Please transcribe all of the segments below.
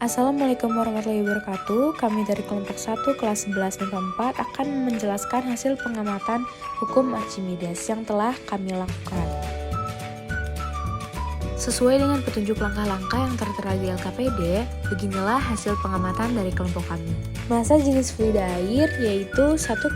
Assalamualaikum warahmatullahi wabarakatuh. Kami dari kelompok 1 kelas 11 MIPA 4 akan menjelaskan hasil pengamatan hukum Archimedes yang telah kami lakukan. Sesuai dengan petunjuk langkah-langkah yang tertera di LKPD, beginilah hasil pengamatan dari kelompok kami. Massa jenis fluida air yaitu 1,0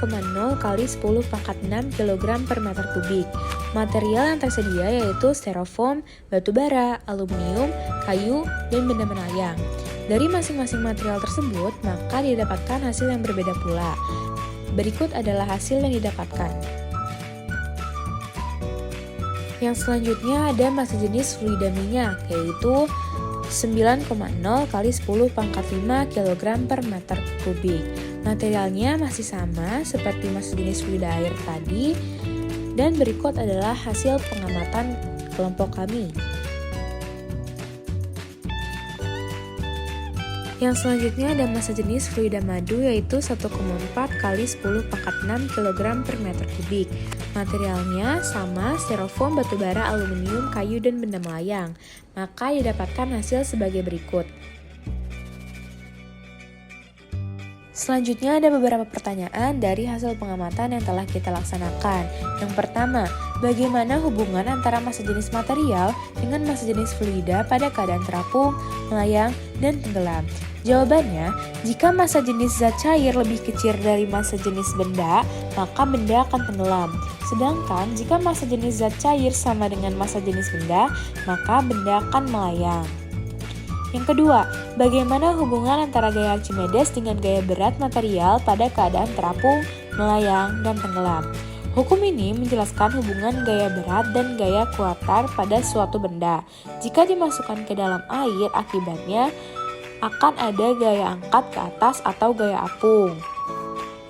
kali 10 pangkat 6 kg per meter kubik. Material yang tersedia yaitu styrofoam, batu bara, aluminium, kayu, dan benda melayang. Dari masing-masing material tersebut, maka didapatkan hasil yang berbeda pula. Berikut adalah hasil yang didapatkan. Yang selanjutnya ada massa jenis fluida minyak, yaitu 9,0 kali 10 pangkat 5 kg per meter kubik. Materialnya masih sama seperti massa jenis fluida air tadi, dan berikut adalah hasil pengamatan kelompok kami. Yang selanjutnya ada massa jenis fluida madu yaitu 1,4 kali 10 pangkat 6 kg per meter kubik. Materialnya sama, styrofoam, batu bara, aluminium, kayu, dan benda melayang. Maka didapatkan hasil sebagai berikut. Selanjutnya ada beberapa pertanyaan dari hasil pengamatan yang telah kita laksanakan. Yang pertama, bagaimana hubungan antara massa jenis material dengan massa jenis fluida pada keadaan terapung, melayang, dan tenggelam? Jawabannya, jika massa jenis zat cair lebih kecil dari massa jenis benda, maka benda akan tenggelam. Sedangkan jika massa jenis zat cair sama dengan massa jenis benda, maka benda akan melayang. Yang kedua, bagaimana hubungan antara gaya Archimedes dengan gaya berat material pada keadaan terapung, melayang, dan tenggelam? Hukum ini menjelaskan hubungan gaya berat dan gaya kuartar pada suatu benda. Jika dimasukkan ke dalam air, akibatnya akan ada gaya angkat ke atas atau gaya apung.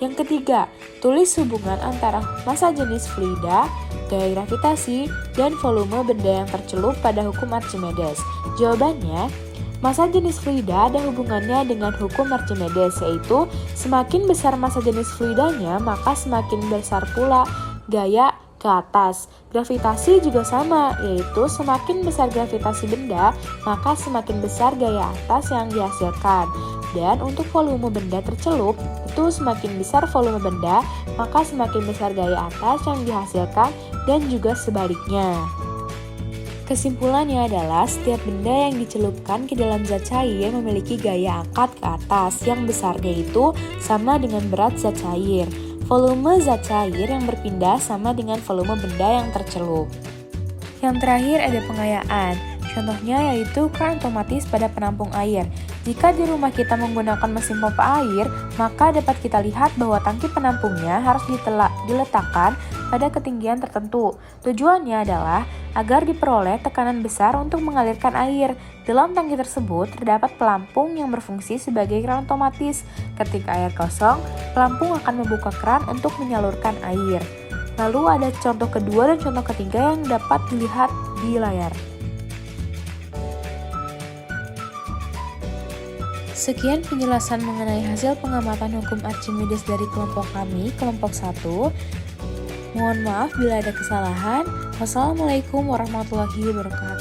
Yang ketiga, tulis hubungan antara massa jenis fluida, gaya gravitasi, dan volume benda yang tercelup pada hukum Archimedes. Jawabannya, massa jenis fluida ada hubungannya dengan hukum Archimedes, yaitu semakin besar massa jenis fluidanya, maka semakin besar pula gaya ke atas. Gravitasi juga sama, yaitu semakin besar gravitasi benda, maka semakin besar gaya atas yang dihasilkan. Dan untuk volume benda tercelup, itu semakin besar volume benda, maka semakin besar gaya atas yang dihasilkan, dan juga sebaliknya. Kesimpulannya adalah setiap benda yang dicelupkan ke dalam zat cair memiliki gaya angkat ke atas yang besarnya itu sama dengan berat zat cair. Volume zat cair yang berpindah sama dengan volume benda yang tercelup. Yang terakhir ada pengayaan. Contohnya yaitu keran otomatis pada penampung air. Jika di rumah kita menggunakan mesin pompa air, maka dapat kita lihat bahwa tangki penampungnya harus diletakkan pada ketinggian tertentu. Tujuannya adalah agar diperoleh tekanan besar untuk mengalirkan air. Dalam tangki tersebut terdapat pelampung yang berfungsi sebagai keran otomatis. Ketika air kosong, pelampung akan membuka keran untuk menyalurkan air. Lalu ada contoh kedua dan contoh ketiga yang dapat dilihat di layar. Sekian penjelasan mengenai hasil pengamatan hukum Archimedes dari kelompok kami, kelompok 1. Mohon maaf bila ada kesalahan. Wassalamualaikum warahmatullahi wabarakatuh.